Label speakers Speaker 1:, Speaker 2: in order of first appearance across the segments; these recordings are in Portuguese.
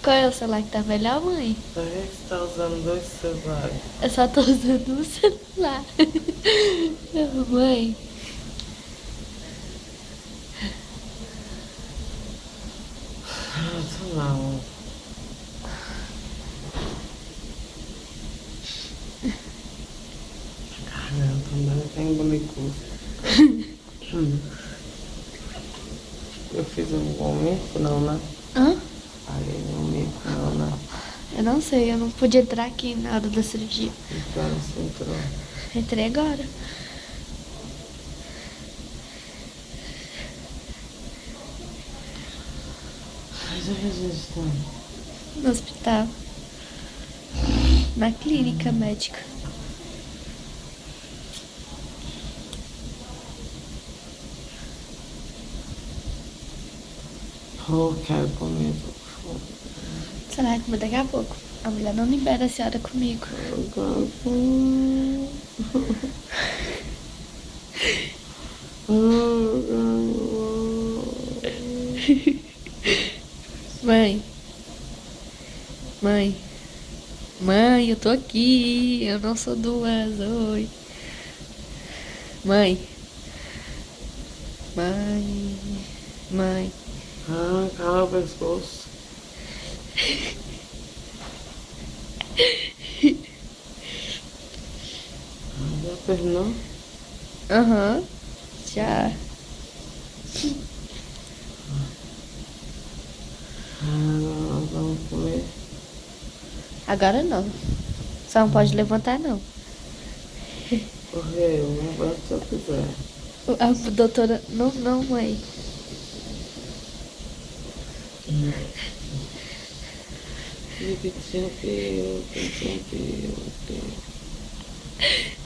Speaker 1: Qual é o celular que tá melhor, mãe?
Speaker 2: Pra que você tá usando dois celulares?
Speaker 1: Eu só tô usando um celular. Mãe,
Speaker 2: Ah, tô não. Caramba, também tem boneco. Eu fiz um bom mico, não, né?
Speaker 1: hã?
Speaker 2: Paguei um mico, não, né?
Speaker 1: Eu não sei, eu não pude entrar aqui na hora da cirurgia.
Speaker 2: Então você entrou.
Speaker 1: Entrei agora.
Speaker 2: Mas onde a gente tá?
Speaker 1: No hospital. Na clínica médica.
Speaker 2: Oh, quero comer, por favor.
Speaker 1: Você vai comer daqui a pouco. A mulher não libera a senhora comigo.
Speaker 2: Eu quero comer. Eu
Speaker 1: Mãe, mãe, mãe, eu tô aqui. Eu não sou duas, oi. Mãe, mãe, mãe.
Speaker 2: Ah, cala o pescoço. Já terminou?
Speaker 1: Aham, já.
Speaker 2: Ah, nós vamos comer.
Speaker 1: Agora não. Só não pode levantar, não.
Speaker 2: Porque eu não gosto se eu quiser.
Speaker 1: A doutora. Não, não, mãe.
Speaker 2: Pitiu, piu, pitiu, piu, piu.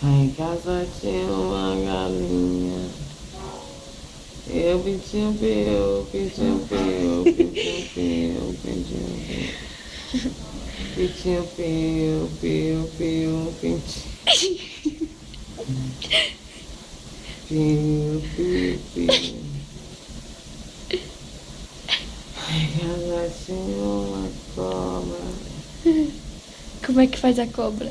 Speaker 2: Cá em casa tinha uma galinha. Eu pitiu, piu, pitiu, piu, pitiu, piu, pitiu, piu. Pitiu, piu, piu, piu, pitiu. Piu, piu, piu. Ai, casa tinha uma cobra.
Speaker 1: Como é que faz a cobra?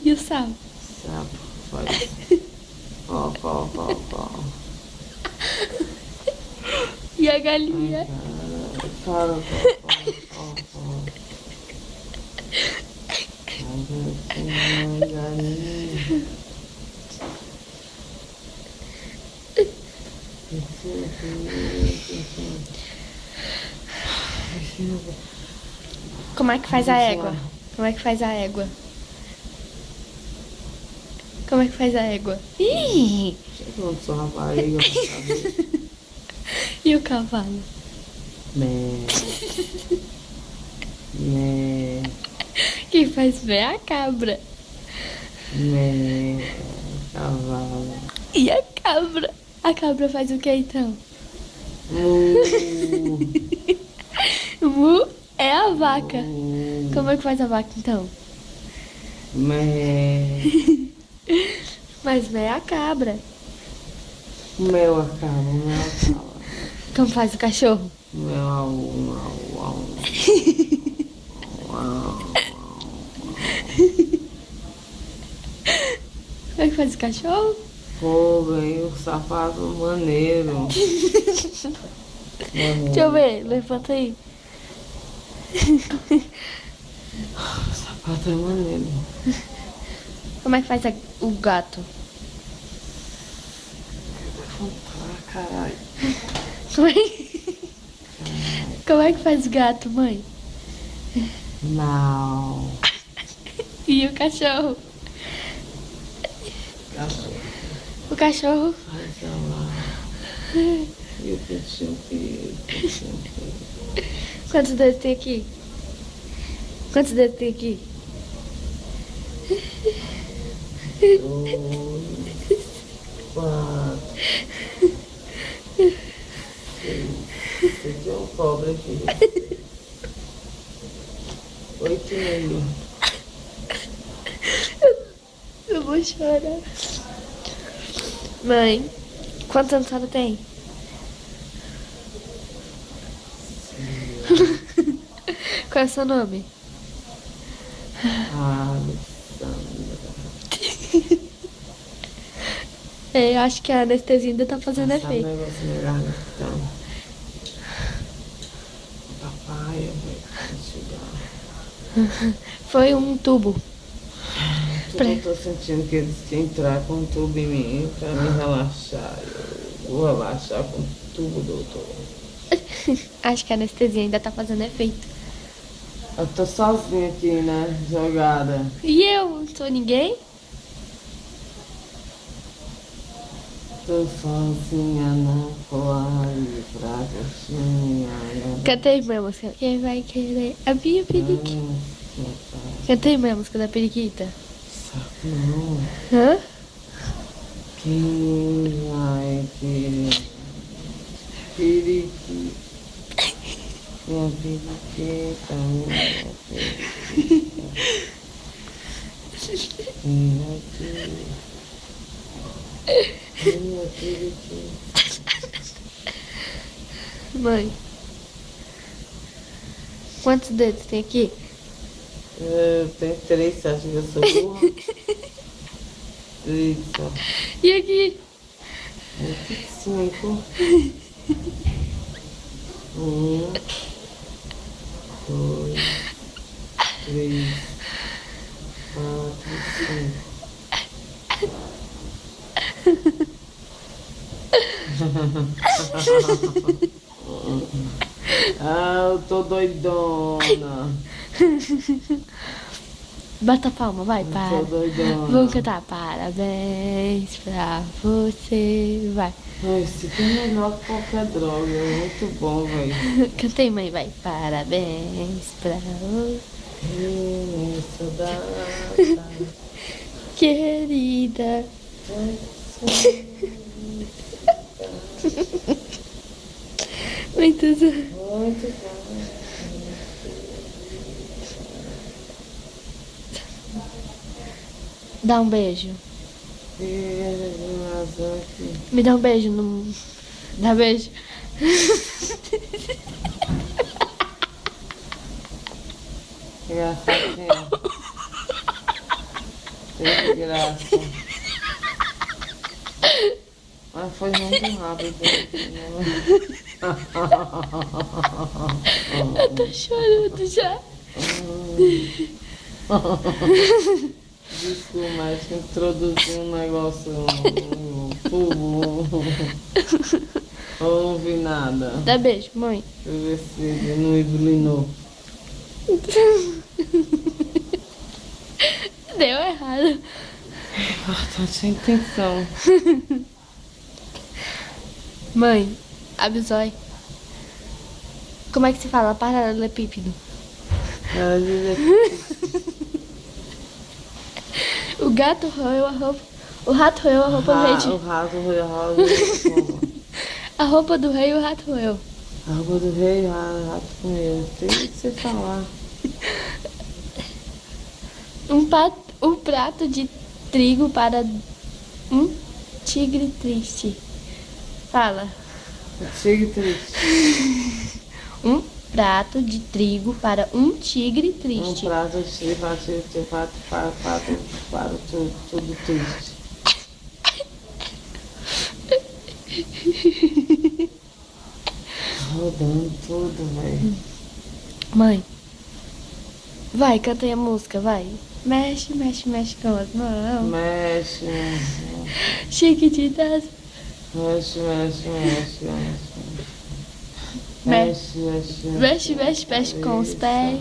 Speaker 1: E o sapo?
Speaker 2: Sapo faz. Ó, ó, ó, ó.
Speaker 1: E a
Speaker 2: Ai,
Speaker 1: galinha?
Speaker 2: cara, ó, ó, ó. Ai, galinha.
Speaker 1: Como é que faz a égua? Como é que faz a égua? Como é que faz a égua? Ih!
Speaker 2: Chegou na sua barriga pra saber.
Speaker 1: E o cavalo?
Speaker 2: Mé, mé,
Speaker 1: Quem faz bem é a cabra.
Speaker 2: mé, cavalo.
Speaker 1: E a cabra? A cabra faz o que então?
Speaker 2: Mu,
Speaker 1: Mu é a vaca.
Speaker 2: mu,
Speaker 1: Como é que faz a vaca então?
Speaker 2: mé.
Speaker 1: Mas não é a cabra.
Speaker 2: Mel acaba, mel acaba.
Speaker 1: Como faz o cachorro?
Speaker 2: Mel, au, au, au. Au,
Speaker 1: Como é que faz o cachorro?
Speaker 2: pô, veio um sapato maneiro.
Speaker 1: Deixa eu ver, levanta aí.
Speaker 2: O sapato é maneiro.
Speaker 1: Como é que faz o gato?
Speaker 2: Ah, caralho.
Speaker 1: Como é... Como é que faz o gato, mãe?
Speaker 2: Não.
Speaker 1: E o cachorro? O cachorro?
Speaker 2: Faz lá. E o pichu, pichu.
Speaker 1: Quantos dedos tem aqui? Quantos dedos tem aqui?
Speaker 2: Dois, quatro, seis. Tem um cobra aqui. 8,5.
Speaker 1: Eu vou chorar. Mãe, quantos anos a senhora tem? Qual é o seu nome?
Speaker 2: Alessandra.
Speaker 1: Eu acho que a anestesia ainda tá fazendo
Speaker 2: Sabe o
Speaker 1: efeito.
Speaker 2: negócio melhor, né? Então, papai, eu vou chegar.
Speaker 1: Foi um tubo.
Speaker 2: Eu tô sentindo que eles querem entrar com um tubo em mim pra me relaxar. Eu vou relaxar com o tubo, doutor.
Speaker 1: Acho que a anestesia ainda tá fazendo efeito.
Speaker 2: Eu tô sozinha aqui, né? Jogada.
Speaker 1: E eu? Não sou ninguém?
Speaker 2: Tô sozinha no coalho pra coxinha.
Speaker 1: Cantei minha música. Quem vai querer a minha periquita? Cantei minha música da periquita.
Speaker 2: Sabe não?
Speaker 1: Hã?
Speaker 2: Quem vai querer periquita? Minha periquita, minha periquita. Minha periquita.
Speaker 1: Mãe, quantos dedos tem aqui?
Speaker 2: Eu tenho 3, você acha que eu sou burra? 3 só.
Speaker 1: E aqui?
Speaker 2: 5. 1, 2, 3, 4, 5. Ah, eu tô doidona.
Speaker 1: Bata a palma, vai,
Speaker 2: Eu
Speaker 1: para.
Speaker 2: tô doidona.
Speaker 1: Vamos cantar parabéns pra você, vai.
Speaker 2: Ai, esse aqui é melhor que qualquer droga. É muito bom, velho.
Speaker 1: Cantei, mãe, vai. Parabéns pra você,
Speaker 2: Isso dá.
Speaker 1: querida. Muito
Speaker 2: Muito bom.
Speaker 1: Dá um beijo.
Speaker 2: Aqui.
Speaker 1: Me dá um beijo no... Dá beijo.
Speaker 2: Engraçadinho. Teve graça. Mas foi muito rápido.
Speaker 1: Eu tô chorando já.
Speaker 2: Desculpa, mas introduzi um negócio no tubo. Não ouvi nada.
Speaker 1: Dá beijo, mãe.
Speaker 2: Deixa eu ver se ele não inclinou.
Speaker 1: Deu errado.
Speaker 2: Importante a intenção.
Speaker 1: Mãe, abre os olhos. Como é que se fala paralelepípedo?
Speaker 2: Ela diz
Speaker 1: O gato roeu a roupa. O rato roeu a roupa do rei.
Speaker 2: o rato roeu a roupa.
Speaker 1: A roupa do rei e o rato roeu.
Speaker 2: A roupa do rei, o rato comeu. Tem que você falar.
Speaker 1: Um prato de trigo para um tigre triste. Fala.
Speaker 2: Tigre triste.
Speaker 1: Um prato de trigo para um tigre
Speaker 2: Um
Speaker 1: triste.
Speaker 2: prato de tigre para tudo triste. Rodando tudo, velho.
Speaker 1: Mãe, vai, canta aí a música, vai. Mexe, mexe, mexe com as mãos.
Speaker 2: Mexe,
Speaker 1: Chiquititas.
Speaker 2: mexe, mexe, mexe, mexe, mexe,
Speaker 1: Mexe, mexe, mexe com os pés.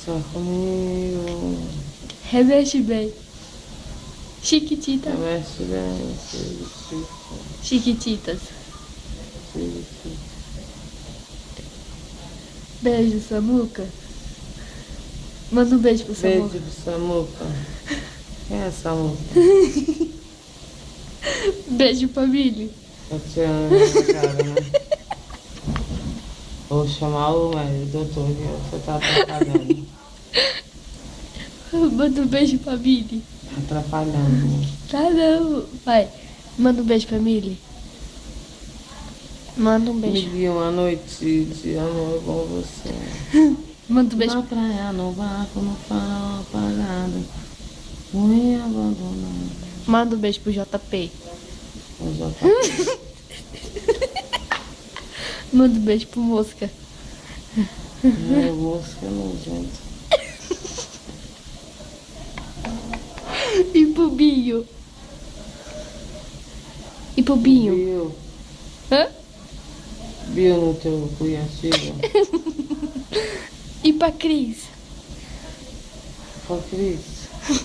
Speaker 2: Só comigo.
Speaker 1: Remexe bem. Chiquitita.
Speaker 2: Mexe bem,
Speaker 1: Chiquititas. Beijo, Samuca. Manda um beijo pro Samuca.
Speaker 2: Beijo pro Samuca. Quem é Samuca?
Speaker 1: Beijo pra Billy.
Speaker 2: Tá tirando minha cara, né? Vou chamar o médico, doutor, que você tá atrapalhando.
Speaker 1: Manda um beijo pra Billy.
Speaker 2: Atrapalhando.
Speaker 1: Tá não. Vai. Manda um beijo pra Milly. Manda um
Speaker 2: Me
Speaker 1: beijo.
Speaker 2: guia uma noite de amor com você.
Speaker 1: Manda um beijo.
Speaker 2: Na praia, no barco, no farol apagado. Fui abandonado.
Speaker 1: Manda um beijo pro JP.
Speaker 2: Eu já falei.
Speaker 1: Manda um beijo pro Mosca.
Speaker 2: Meu música é nojento.
Speaker 1: E pro Binho. E pro Binho.
Speaker 2: Bill,
Speaker 1: Hã?
Speaker 2: Bill no teu cunhativo.
Speaker 1: E pra Cris.
Speaker 2: Ô, Cris.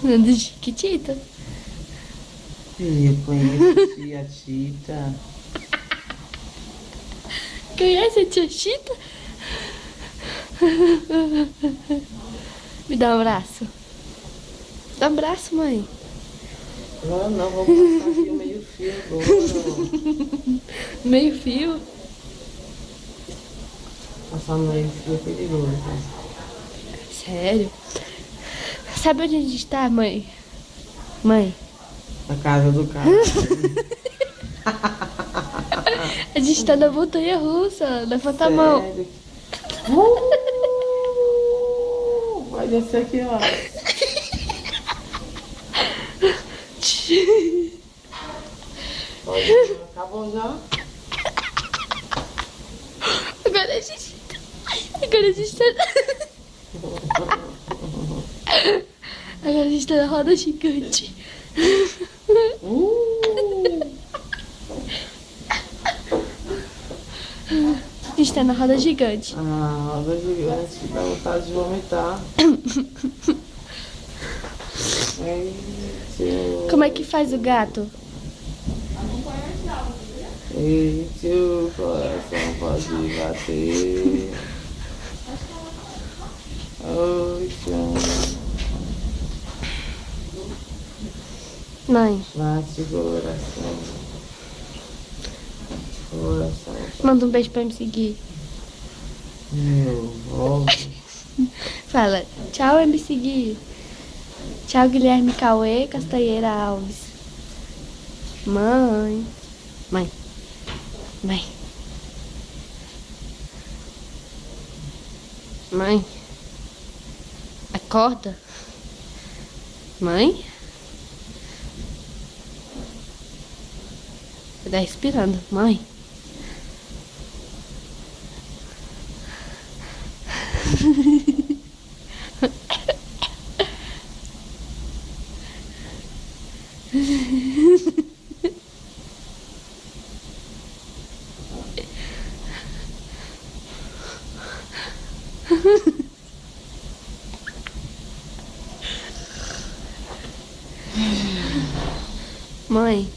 Speaker 1: Do Chiquitita.
Speaker 2: Eu conheço tia Tita.
Speaker 1: Conhece a tia Chita? Me dá um abraço. Dá um abraço, mãe.
Speaker 2: Agora não, vou passar aqui o meio fio agora.
Speaker 1: Meio fio.
Speaker 2: Passar no meio fio é perigoso. Né?
Speaker 1: Sério? Sabe onde a gente tá, mãe? Mãe,
Speaker 2: Na casa do cara.
Speaker 1: a gente tá na montanha russa. Levanta a mão.
Speaker 2: Sério? Vai descer aqui, ó. Olha, acabou já?
Speaker 1: Agora a gente tá. Agora a gente tá. Agora a gente tá na roda gigante. A gente tá na roda gigante.
Speaker 2: Ah, roda gigante, dá vontade de vomitar. Eita.
Speaker 1: Como é que faz o gato?
Speaker 2: Eita, o coração pode bater. Oi,
Speaker 1: Mãe,
Speaker 2: bate coração. Coração.
Speaker 1: manda um beijo pra me seguir.
Speaker 2: Meu, volta.
Speaker 1: Fala, tchau, MC Gui. Tchau, Guilherme Cauê Castanheira Alves. Mãe. Mãe. Mãe. Mãe. Acorda. Mãe. Tá respirando. Mãe. Mãe.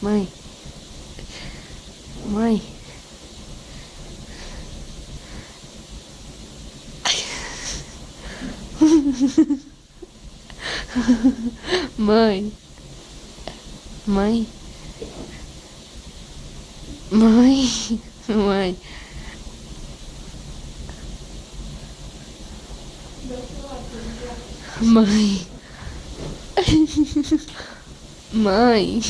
Speaker 1: Mãe. Mãe. Mãe. Mãe. Mãe. Mãe. Mãe. Mãe.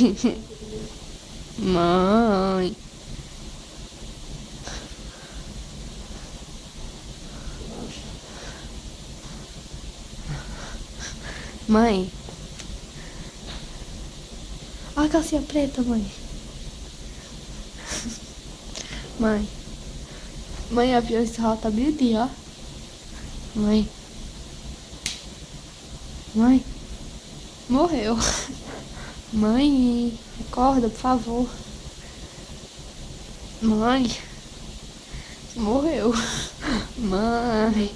Speaker 1: Mãe. Mãe. Olha a calcinha preta, mãe. Mãe. Mãe, avião esse rota bem ali, ó. Mãe. Mãe. Morreu. Mãe, acorda, por favor. Mãe. Morreu. Mãe.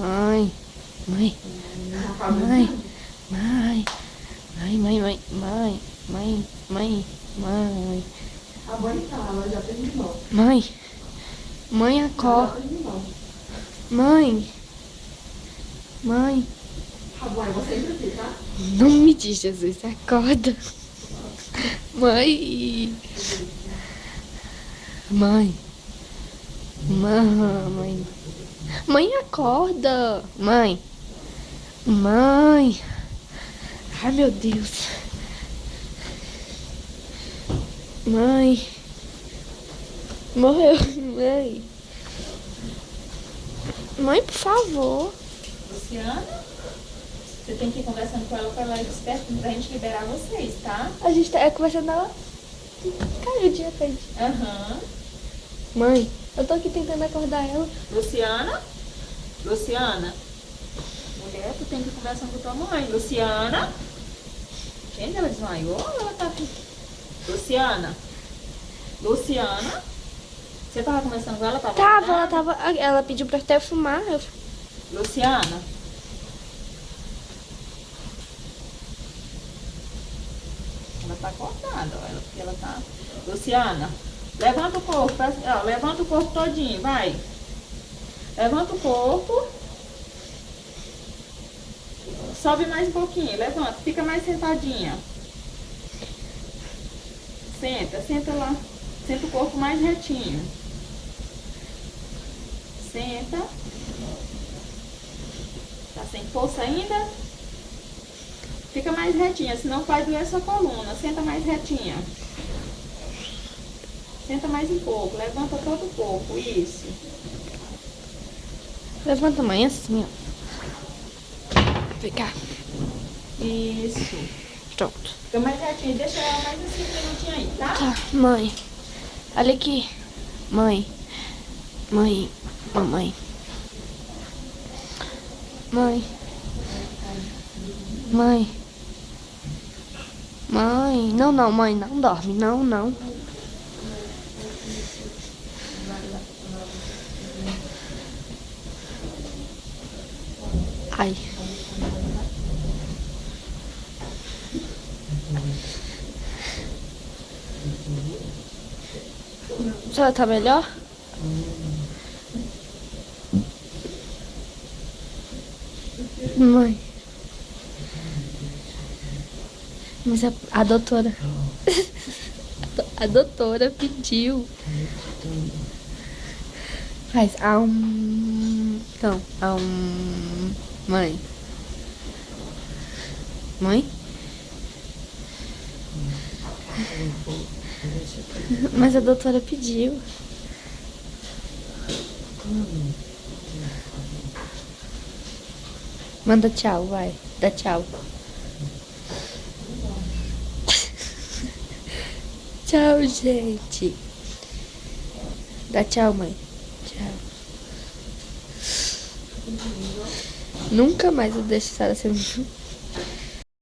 Speaker 1: Mãe. Mãe. Mãe. Mãe. Mãe, mãe, mãe, mãe, mãe, mãe, mãe.
Speaker 2: A mãe tá, ela já terminou.
Speaker 1: Mãe. Mãe, acorda. Mãe. Mãe.
Speaker 2: Mãe, você entra aqui, tá?
Speaker 1: Não me diz, Jesus, acorda. Mãe. Mãe. Mãe. Mãe, acorda. Mãe. Mãe. Ai, meu Deus. Mãe. Morreu. Mãe. Mãe, por favor.
Speaker 3: Luciana, você tem que ir conversando com ela pra ela ir desperta pra gente liberar vocês, tá?
Speaker 1: A gente tá conversando, ela caiu de repente.
Speaker 3: Aham.
Speaker 1: Mãe, eu tô aqui tentando acordar ela.
Speaker 3: Luciana? Luciana? Mulher, tu tem que ir conversando com tua mãe. Luciana? Gente, ela desmaiou ou ela tá aqui? Luciana? Luciana? Você tava conversando com ela?
Speaker 1: Ela pediu pra até fumar.
Speaker 3: Luciana? Ela tá acordada, ó. Ela tá... Luciana, levanta o corpo, ó, levanta o corpo todinho, vai. Levanta o corpo. Sobe mais um pouquinho, levanta, fica mais sentadinha. Senta lá. Senta o corpo mais retinho. Senta. Tá sem força ainda? Fica mais retinha, senão vai doer sua coluna. Senta mais retinha. Senta mais um pouco, levanta todo o corpo, isso.
Speaker 1: Levanta a mãe assim, ó. Vem cá.
Speaker 3: Isso.
Speaker 1: Pronto.
Speaker 3: Fica mais retinha, deixa ela mais uns 5 minutinhos aí, tá?
Speaker 1: Tá, mãe. Olha aqui. Mãe. Mãe. Mamãe. Mãe. Mãe. Mãe. Não, não, mãe. Não dorme. Não, não. Ai. A senhora tá melhor? Mãe. Mas a doutora. A doutora pediu. Faz. Então. Mãe. Mãe? Mas a doutora pediu. Manda tchau, vai. Dá tchau. Tchau, gente. Dá tchau, mãe. Tchau. Nunca mais eu deixo a Sara ser